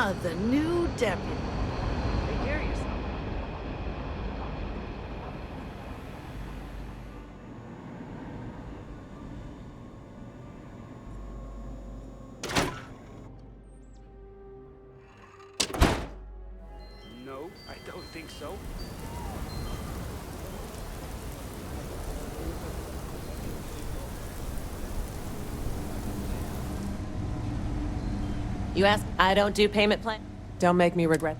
The new deputy. Take care of yourself. No, I don't think so. You ask, I don't do payment plan. Don't make me regret.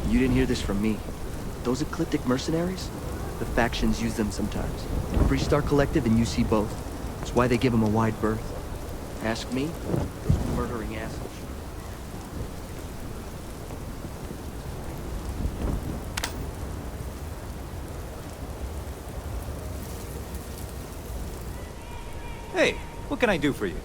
You didn't hear this from me. Those ecliptic mercenaries? The factions use them sometimes. Freestar Collective and UC both. That's why they give them a wide berth. Ask me, those murdering assholes. Hey, what can I do for you?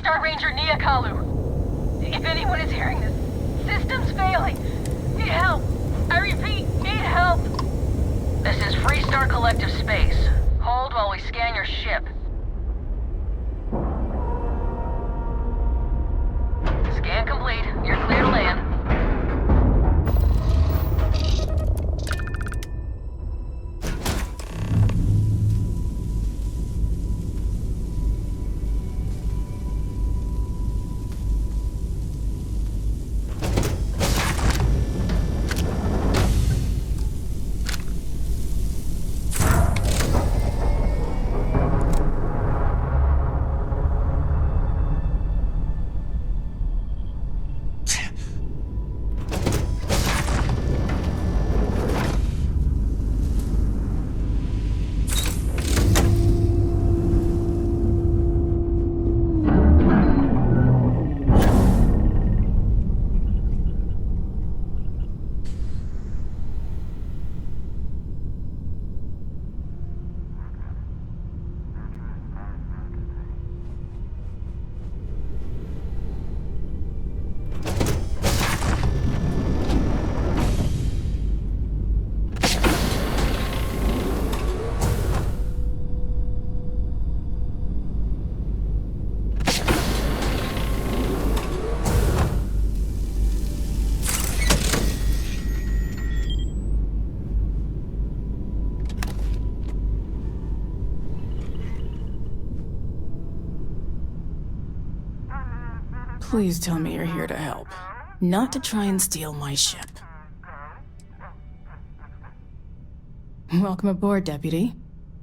Freestar Ranger Niakalu. If anyone is hearing this, system's failing. Need help. I repeat, need help. This is Freestar Collective Space. Hold while we scan your ship. Scan complete. You're clear to land. Please tell me you're here to help, not to try and steal my ship. Welcome aboard, Deputy.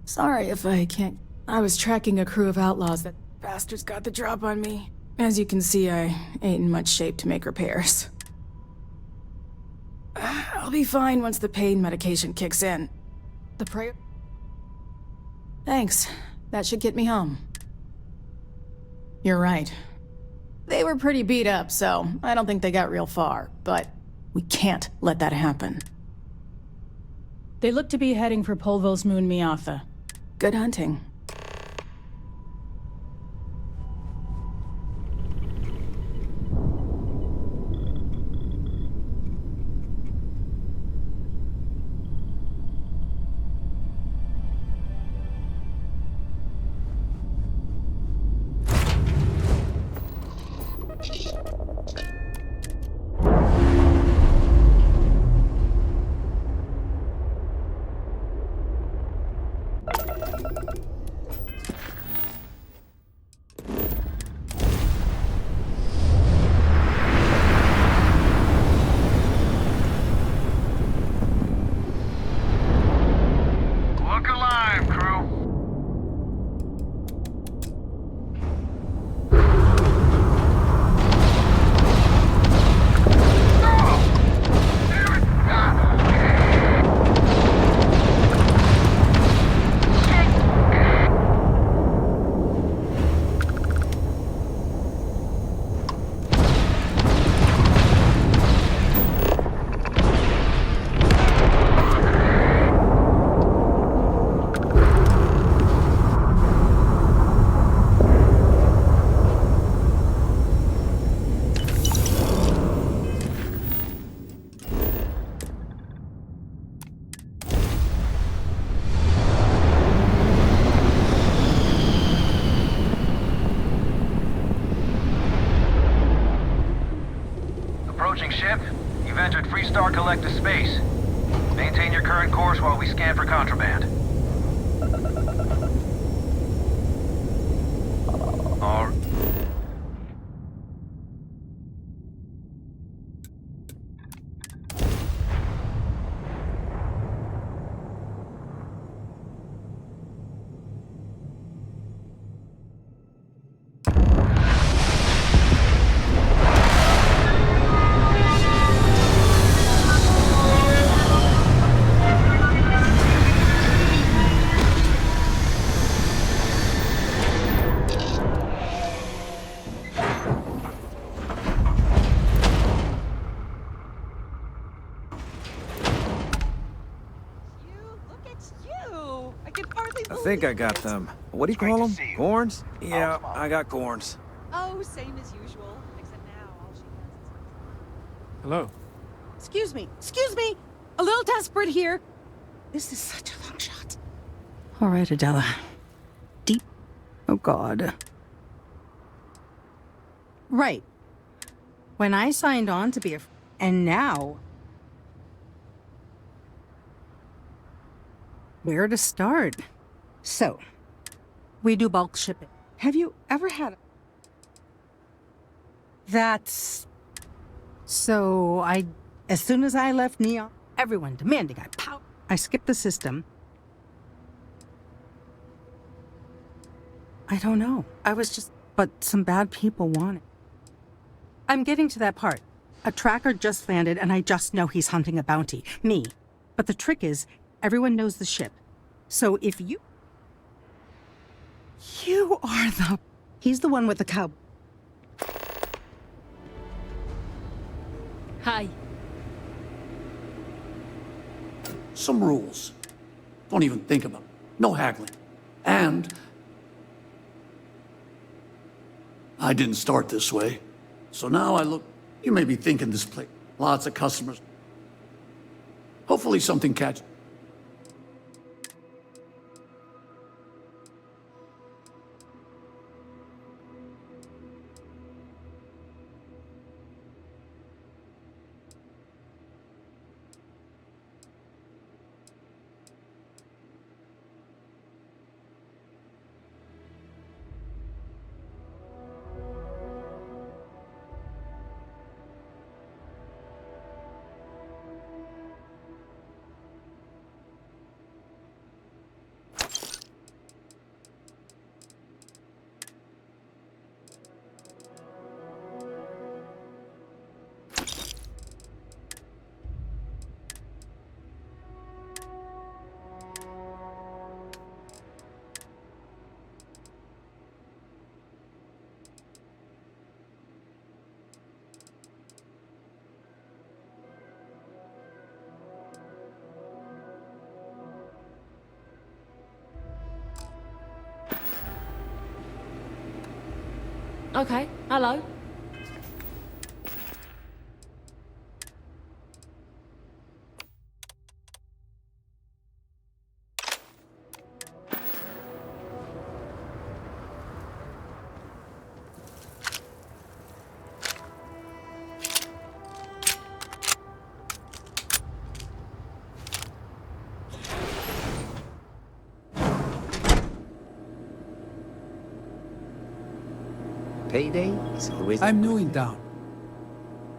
Sorry if I can't... I was tracking a crew of outlaws that bastards got the drop on me. As you can see, I ain't in much shape to make repairs. I'll be fine once the pain medication kicks in. The prayer... Thanks. That should get me home. You're right. They were pretty beat up, so I don't think they got real far, but we can't let that happen. They look to be heading for Polvo's moon Miatha. Good hunting. Approaching ship. You've entered Freestar Collective Space. Maintain your current course while we scan for contraband. All... I think I got them. What do you call them? Corns? Yeah, I got corns. Oh, same as usual. Except now all she has is... Hello. Excuse me. Excuse me! A little desperate here. This is such a long shot. All right, Adela. Deep. Oh, God. Right. When I signed on to be a... And now... Where to start? So, we do bulk shipping. Have you ever had... That's... So, as soon as I left Neon, everyone demanding I pout. I skipped the system. I don't know. I was just... But some bad people want it. I'm getting to that part. A tracker just landed and I just know he's hunting a bounty. Me. But the trick is, everyone knows the ship. So if you... You are the... He's the one with the cow... Hi. Some rules. Don't even think about it. No haggling. And... I didn't start this way. So now I look... You may be thinking this place... Lots of customers. Hopefully something catches... Okay, hello. Payday is always... I'm new in town.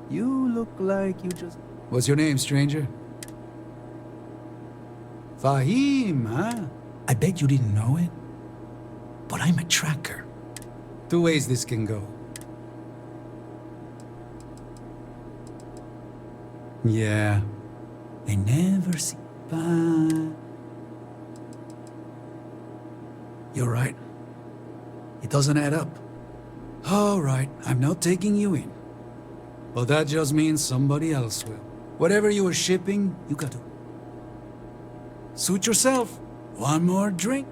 You look like you just... What's your name, stranger? Fahim, huh? I bet you didn't know it. But I'm a tracker. Two ways this can go. Yeah. They never see... You're right. It doesn't add up. All right, I'm not taking you in. But that just means somebody else will. Whatever you were shipping, you got to... Suit yourself. One more drink.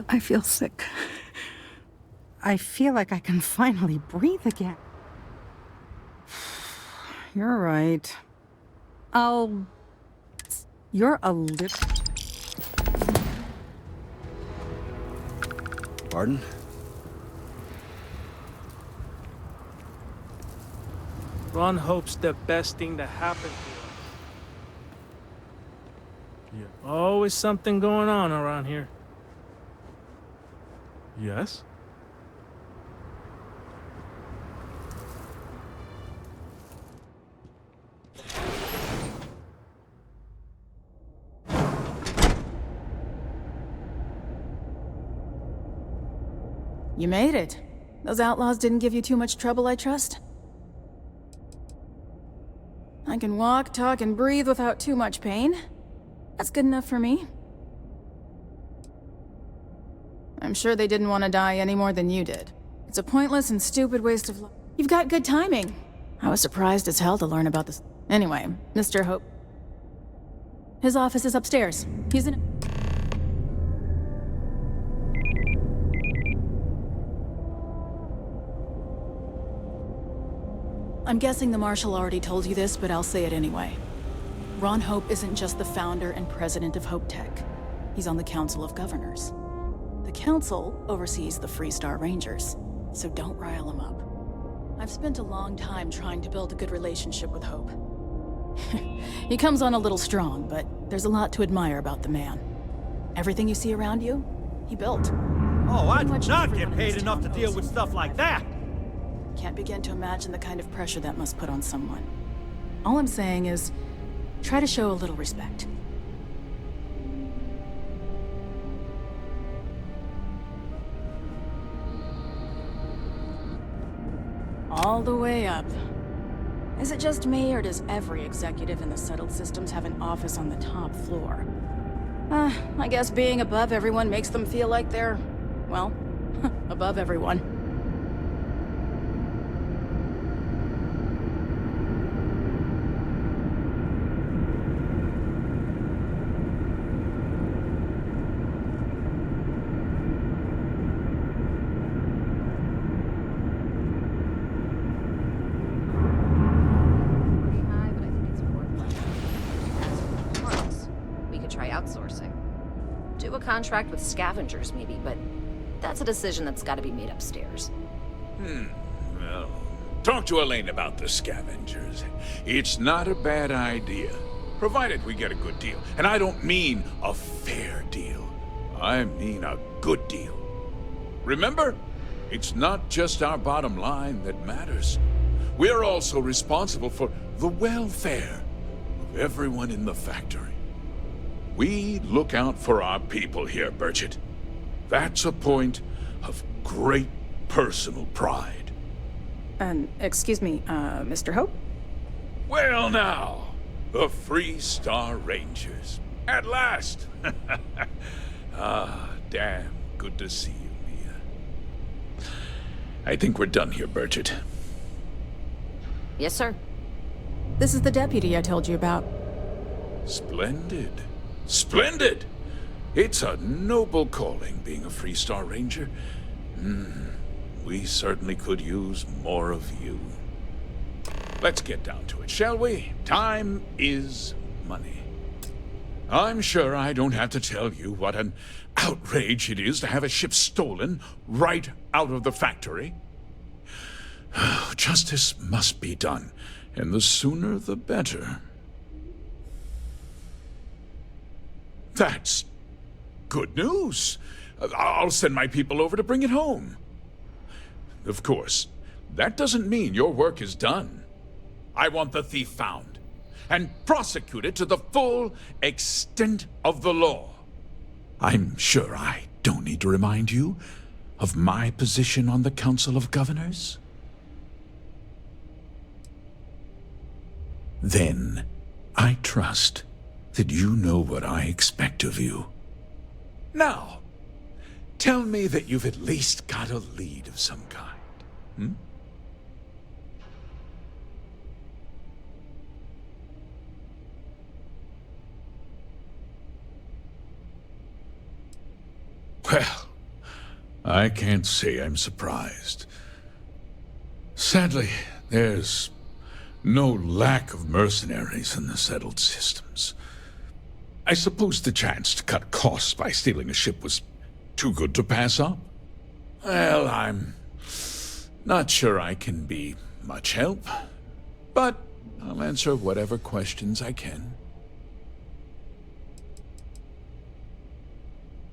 I feel sick. I feel like I can finally breathe again. You're right. You're a little... Pardon? Ron hopes the best thing that happened to us. Yeah, always something going on around here. Yes? You made it. Those outlaws didn't give you too much trouble, I trust? I can walk, talk, and breathe without too much pain. That's good enough for me. I'm sure they didn't want to die any more than you did. It's a pointless and stupid waste of life. You've got good timing. I was surprised as hell to learn about this. Anyway, Mr. Hope. His office is upstairs. He's in... I'm guessing the Marshal already told you this, but I'll say it anyway. Ron Hope isn't just the founder and president of Hope Tech. He's on the Council of Governors. The Council oversees the Freestar Rangers, so don't rile him up. I've spent a long time trying to build a good relationship with Hope. He comes on a little strong, but there's a lot to admire about the man. Everything you see around you, he built. Oh, I do not get paid enough to deal with stuff like that! Can't begin to imagine the kind of pressure that must put on someone. All I'm saying is, try to show a little respect. All the way up. Is it just me, or does every executive in the settled systems have an office on the top floor? I guess being above everyone makes them feel like they're, well, above everyone. Contract with scavengers, maybe, but that's a decision that's got to be made upstairs. Well, talk to Elaine about the scavengers. It's not a bad idea, provided we get a good deal. And I don't mean a fair deal. I mean a good deal. Remember, it's not just our bottom line that matters. We're also responsible for the welfare of everyone in the factory. We look out for our people here, Burchett. That's a point of great personal pride. Excuse me, Mr. Hope? Well now, the Freestar Rangers. At last! Damn good to see you, Mia. I think we're done here, Burchett. Yes, sir. This is the deputy I told you about. Splendid. Splendid! It's a noble calling, being a Freestar Ranger. We certainly could use more of you. Let's get down to it, shall we? Time is money. I'm sure I don't have to tell you what an outrage it is to have a ship stolen right out of the factory. Justice must be done, and the sooner the better. That's good news. I'll send my people over to bring it home. Of course, that doesn't mean your work is done. I want the thief found and prosecuted to the full extent of the law. I'm sure I don't need to remind you of my position on the Council of Governors. Then, I trust that you know what I expect of you. Now, tell me that you've at least got a lead of some kind, Well, I can't say I'm surprised. Sadly, there's no lack of mercenaries in the settled systems. I suppose the chance to cut costs by stealing a ship was too good to pass up. Well, I'm not sure I can be much help, but I'll answer whatever questions I can.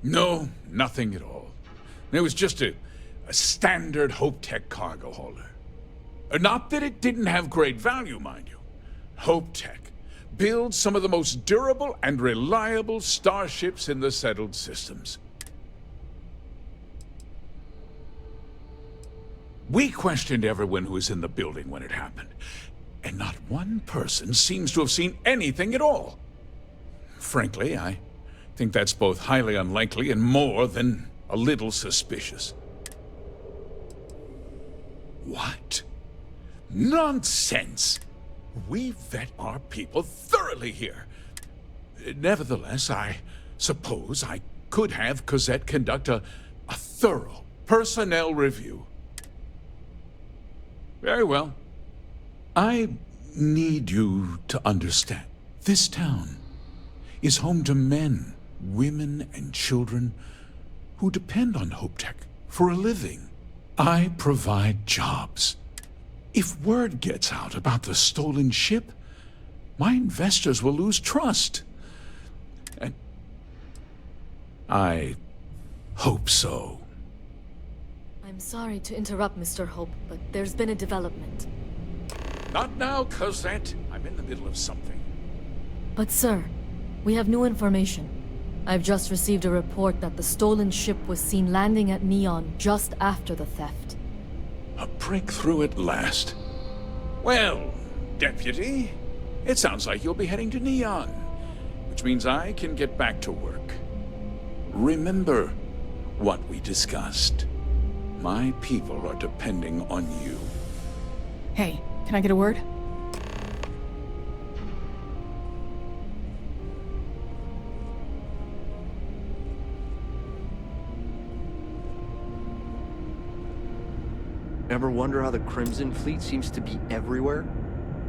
No, nothing at all. It was just a standard Hope Tech cargo hauler. Not that it didn't have great value, mind you. Hope Tech builds some of the most durable and reliable starships in the settled systems. We questioned everyone who was in the building when it happened, and not one person seems to have seen anything at all. Frankly, I think that's both highly unlikely and more than a little suspicious. What? Nonsense! We vet our people thoroughly here. Nevertheless, I suppose I could have Cosette conduct a thorough personnel review. Very well. I need you to understand. This town is home to men, women, and children who depend on HopeTech for a living. I provide jobs. If word gets out about the stolen ship, my investors will lose trust. And I hope so. I'm sorry to interrupt, Mr. Hope, but there's been a development. Not now, Cosette. I'm in the middle of something. But sir, we have new information. I've just received a report that the stolen ship was seen landing at Neon just after the theft. A breakthrough at last. Well, Deputy, it sounds like you'll be heading to Neon, which means I can get back to work. Remember what we discussed. My people are depending on you. Hey, can I get a word? Ever wonder how the Crimson Fleet seems to be everywhere?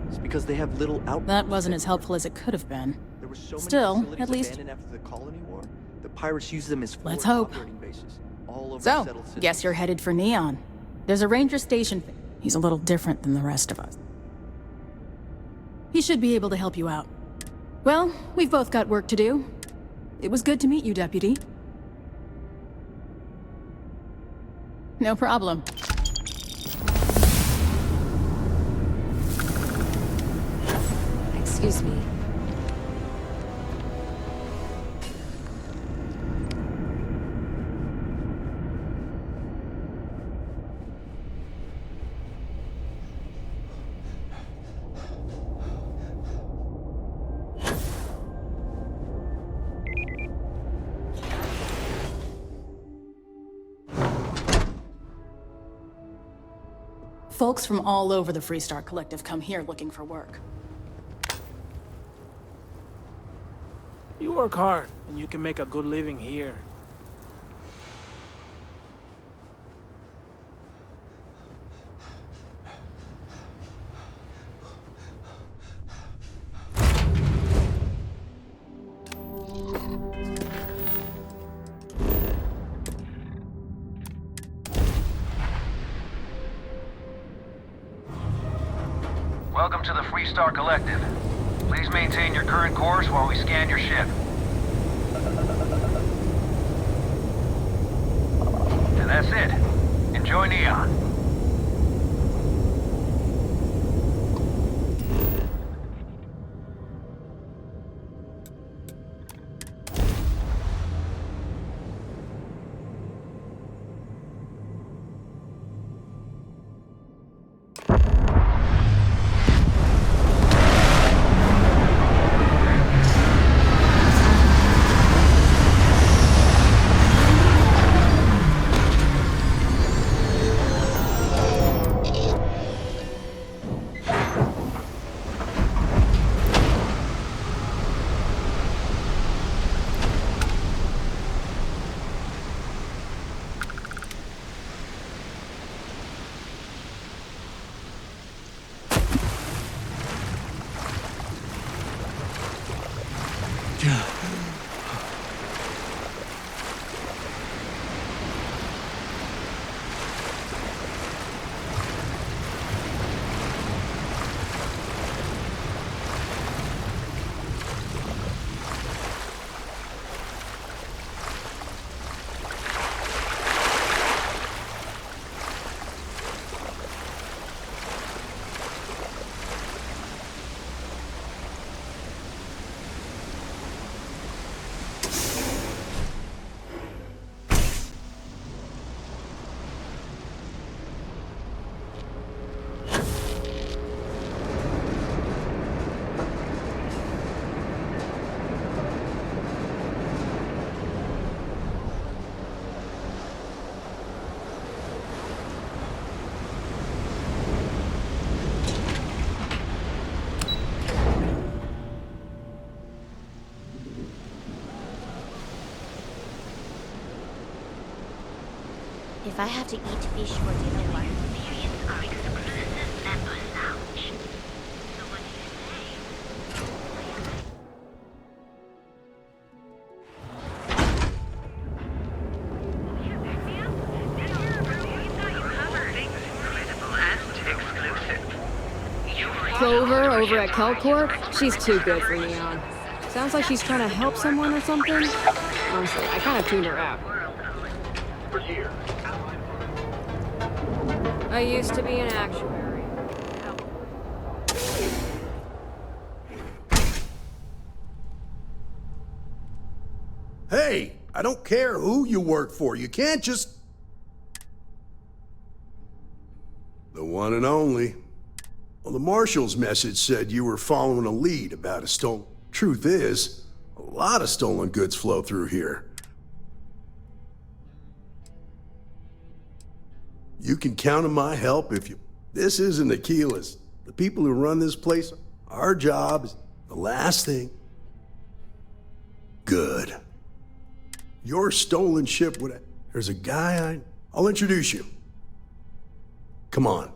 It's because they have little outposts. That wasn't as helpful as it could have been. There were so many Still, facilities at least... abandoned after the colony war. The pirates used them as Let's forward hope. operating bases all over So, settled cities. guess you're headed for Neon. There's a ranger station. He's a little different than the rest of us. He should be able to help you out. Well, we've both got work to do. It was good to meet you, Deputy. No problem. Excuse me. Folks from all over the Freestar Collective come here looking for work. You work hard, and you can make a good living here. Welcome to the Freestar Collective. Please maintain your current course while we scan your ship. And that's it. Enjoy Neon. If I have to eat fish for dinner, why? Clover over at Kelcorp? She's too good for Neon. Sounds like she's trying to help someone or something. Honestly, I kind of tuned her out. I used to be an actuary. Hey, I don't care who you work for. You can't just... The one and only. Well, the Marshal's message said you were following a lead about a stolen... Truth is, a lot of stolen goods flow through here. You can count on my help if you... This isn't Aquila's. The people who run this place, our job is the last thing. Good. Your stolen ship would... There's a guy I'll introduce you. Come on.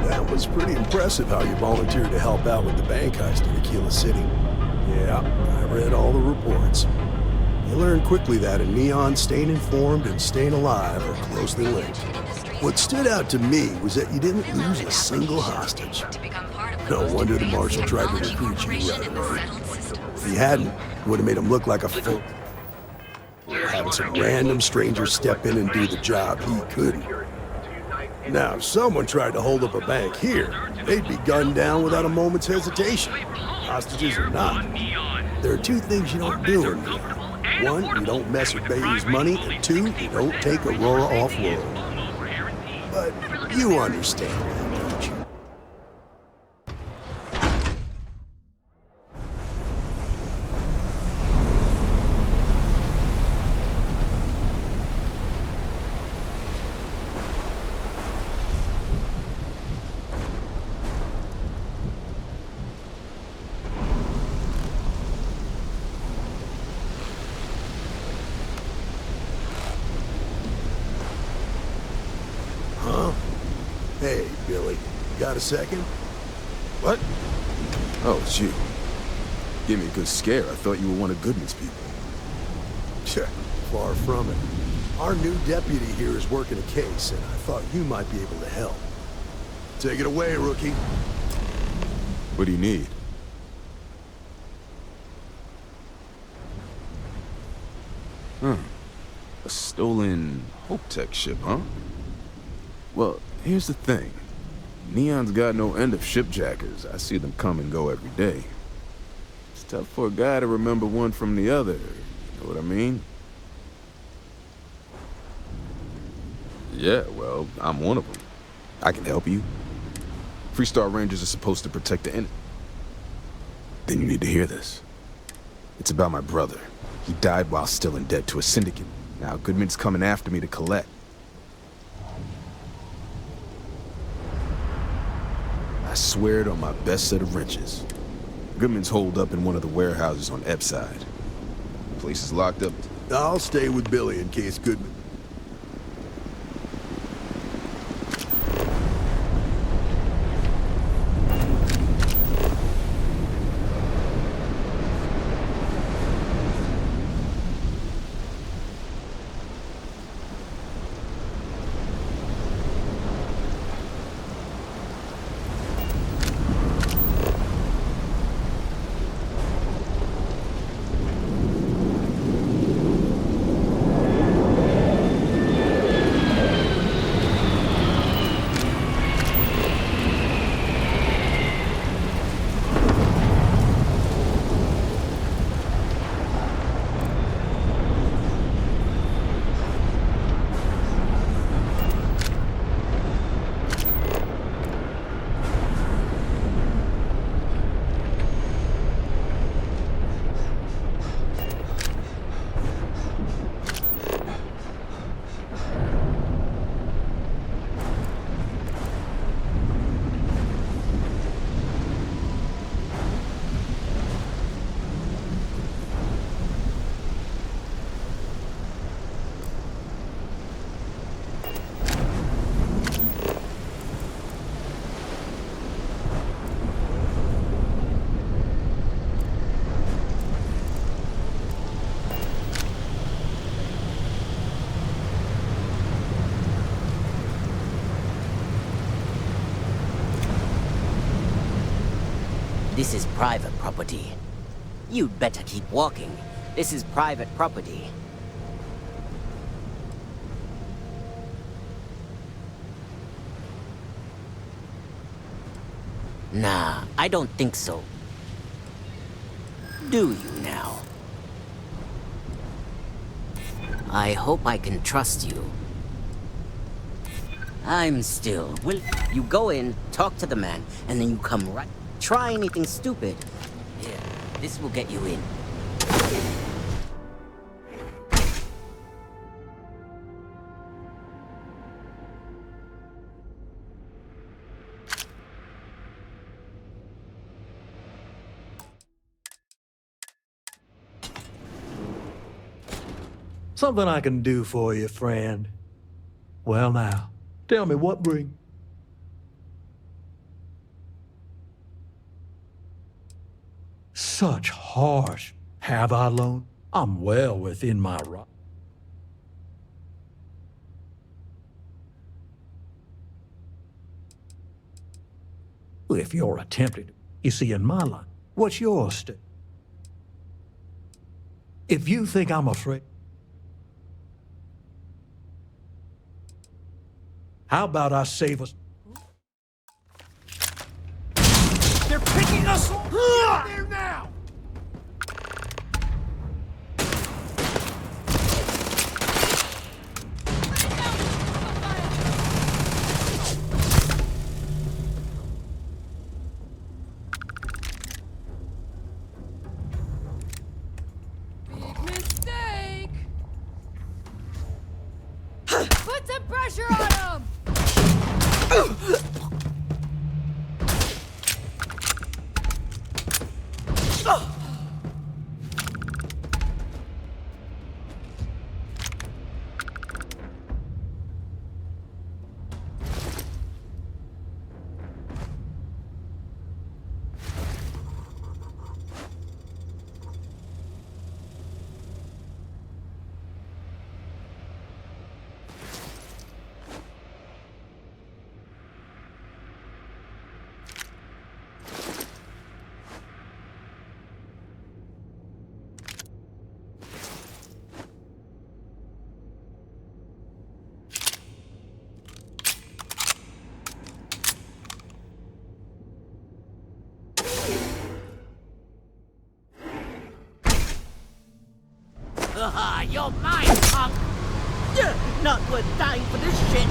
That was pretty impressive how you volunteered to help out with the bank heist in Aquila City. Yeah, I read all the reports. You learned quickly that in Neon, staying informed and staying alive are closely linked. What stood out to me was that you didn't lose a single hostage. No wonder the Marshal tried to recruit you right away. If he hadn't, it would have made him look like a fool. Having some random stranger step in and do the job he couldn't. Now, if someone tried to hold up a bank here, they'd be gunned down without a moment's hesitation. Hostages or not. There are two things you don't do in here. One, you don't mess with Bayou's money, and two, you don't take Aurora off-world. But you understand that, don't you? Hey, Billy, got a second? What? Oh, it's you. Gave me a good scare. I thought you were one of Goodman's people. Yeah, far from it. Our new deputy here is working a case, and I thought you might be able to help. Take it away, rookie. What do you need? A stolen Hope Tech ship, huh? Well, here's the thing. Neon's got no end of shipjackers. I see them come and go every day. It's tough for a guy to remember one from the other. You know what I mean? Yeah, well, I'm one of them. I can help you. Freestar Rangers are supposed to protect the innocent. Then you need to hear this. It's about my brother. He died while still in debt to a syndicate. Now Goodman's coming after me to collect. I swear it on my best set of wrenches. Goodman's holed up in one of the warehouses on Epps side. The place is locked up. I'll stay with Billy in case Goodman... This is private property. You'd better keep walking. This is private property. Nah, I don't think so. Do you now? I hope I can trust you. I'm still. Will you go in, talk to the man, and then you come right. Try anything stupid. Here, this will get you in. Something I can do for you, friend. Well now, tell me what bring... Such harsh. Have I loan? I'm well within my right. If you're attempting, you see, in my line, what's your stake? If you think I'm afraid, how about I save us? They're picking us off! Get there now! Big mistake! Put some pressure on him! You're mine, punk! Not worth dying for this shit!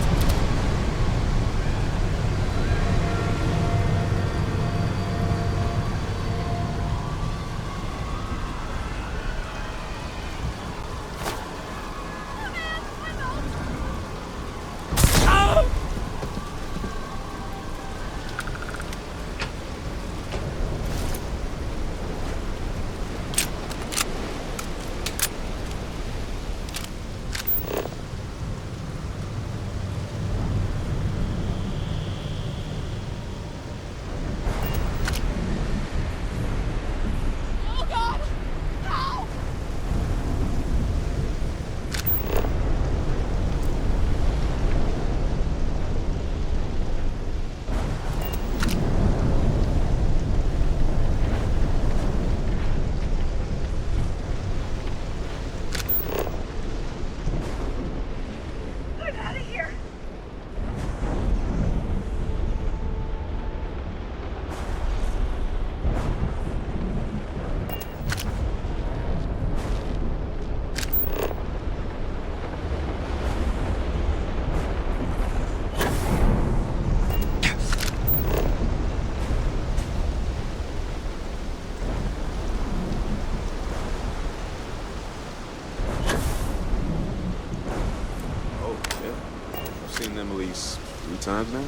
Seen them at least 3 times now.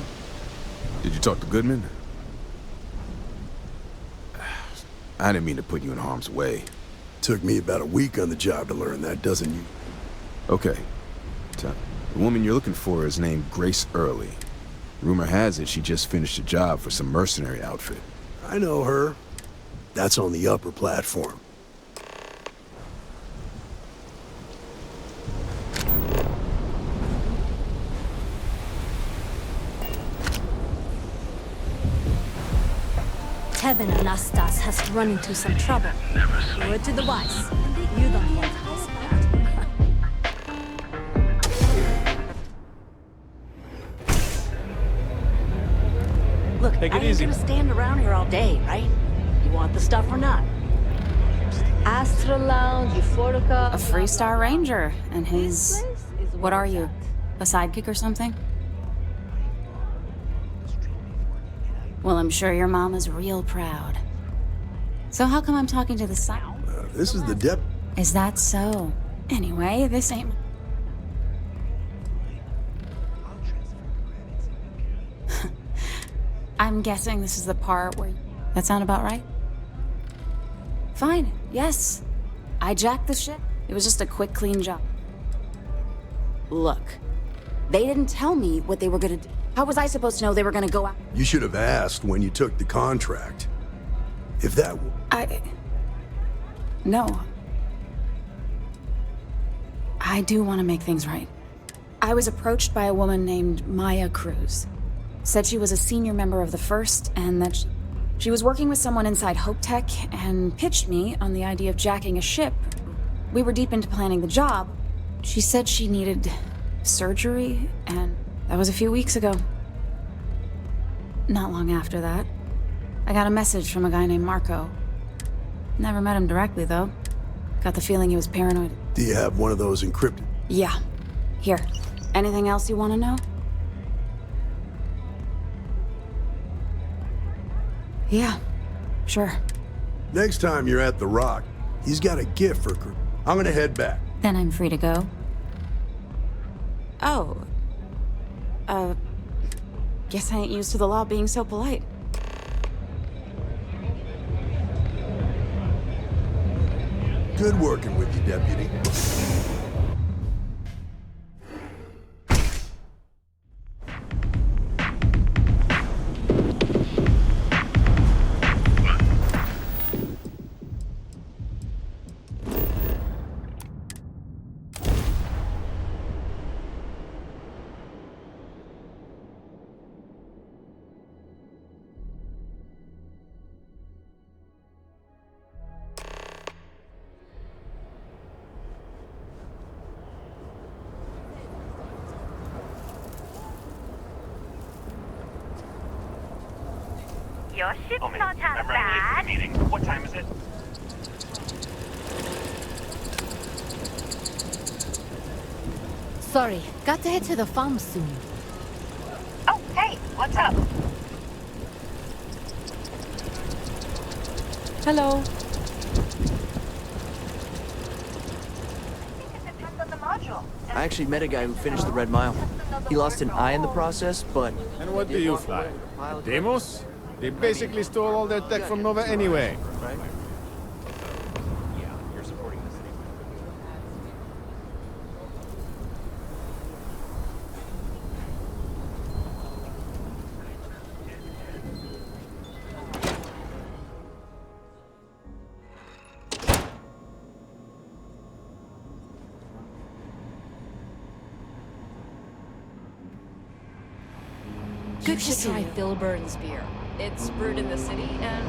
Did you talk to Goodman? I didn't mean to put you in harm's way. Took me about a week on the job to learn that, doesn't you? Okay. The woman you're looking for is named Grace Early. Rumor has it she just finished a job for some mercenary outfit. I know her. That's on the upper platform. heaven Anastas has run into some trouble. Word to the wise. You don't want high spot. Look, Take I it ain't easy. gonna stand around here all day, right? You want the stuff or not? Astra Lounge, Euphorica... A Freestar Ranger, and he's... What are you? A sidekick or something? Well, I'm sure your mom is real proud. So how come I'm talking to the side? This is the Is that so? Anyway, this ain't... I'm guessing this is the part where... That sound about right? Fine, yes. I jacked the ship. It was just a quick, clean job. Look, they didn't tell me what they were gonna do. How was I supposed to know they were gonna go out? You should have asked when you took the contract. If that... No. I do want to make things right. I was approached by a woman named Maya Cruz. Said she was a senior member of the First, and that she was working with someone inside Hope Tech, and pitched me on the idea of jacking a ship. We were deep into planning the job. She said she needed surgery, and that was a few weeks ago. Not long after that, I got a message from a guy named Marco. Never met him directly, though. Got the feeling he was paranoid. Do you have one of those encrypted? Yeah. Here. Anything else you want to know? Yeah. Sure. Next time you're at the Rock, he's got a gift for... I'm gonna head back. Then I'm free to go. Oh. Guess I ain't used to the law being so polite. Good working with you, Deputy. Your ship's not half bad. What time is it? Sorry, got to head to the farm soon. Oh, hey, what's up? Hello. I actually met a guy who finished the Red Mile. He lost an eye in the process, but... And what do you fly? Demos? They basically stole all their tech from Nova anyway, right? Yeah, you're supporting the city. Good to see Try you. Phil Burns beer. It's brewed in the city and...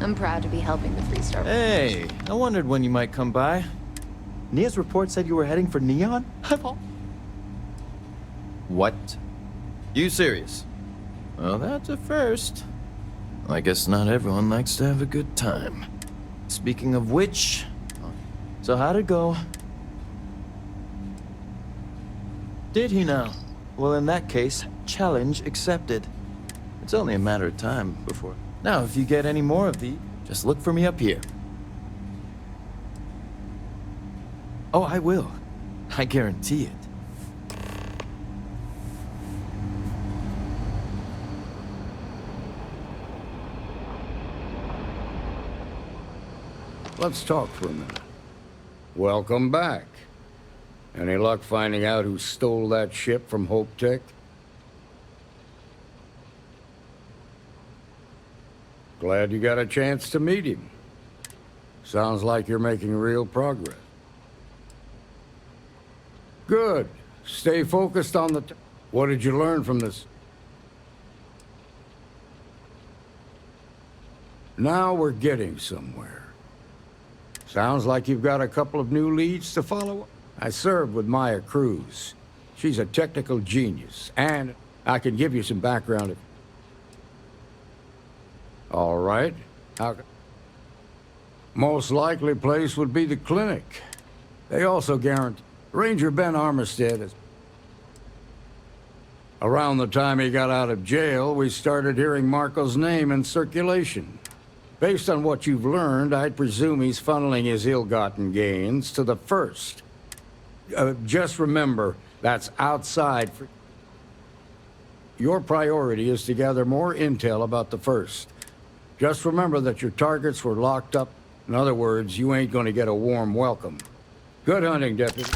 I'm proud to be helping the Freestar. Hey, I wondered when you might come by. Nia's report said you were heading for Neon? What? You serious? Well, that's a first. I guess not everyone likes to have a good time. Speaking of which, so how'd it go? Did he now? Well, in that case, challenge accepted. It's only a matter of time before... Now, if you get any more of these, just look for me up here. Oh, I will. I guarantee it. Let's talk for a minute. Welcome back. Any luck finding out who stole that ship from Hope Tech? Glad you got a chance to meet him. Sounds like you're making real progress. Good. Stay focused on the... What did you learn from this? Now we're getting somewhere. Sounds like you've got a couple of new leads to follow. I served with Maya Cruz. She's a technical genius, and I can give you some background. All right. Most likely place would be the clinic. They also guarantee... Ranger Ben Armistead is... Around the time he got out of jail, we started hearing Marco's name in circulation. Based on what you've learned, I'd presume he's funneling his ill-gotten gains to the First. Just remember, that's outside. Your priority is to gather more intel about the First. Just remember that your targets were locked up. In other words, you ain't gonna get a warm welcome. Good hunting, Deputy.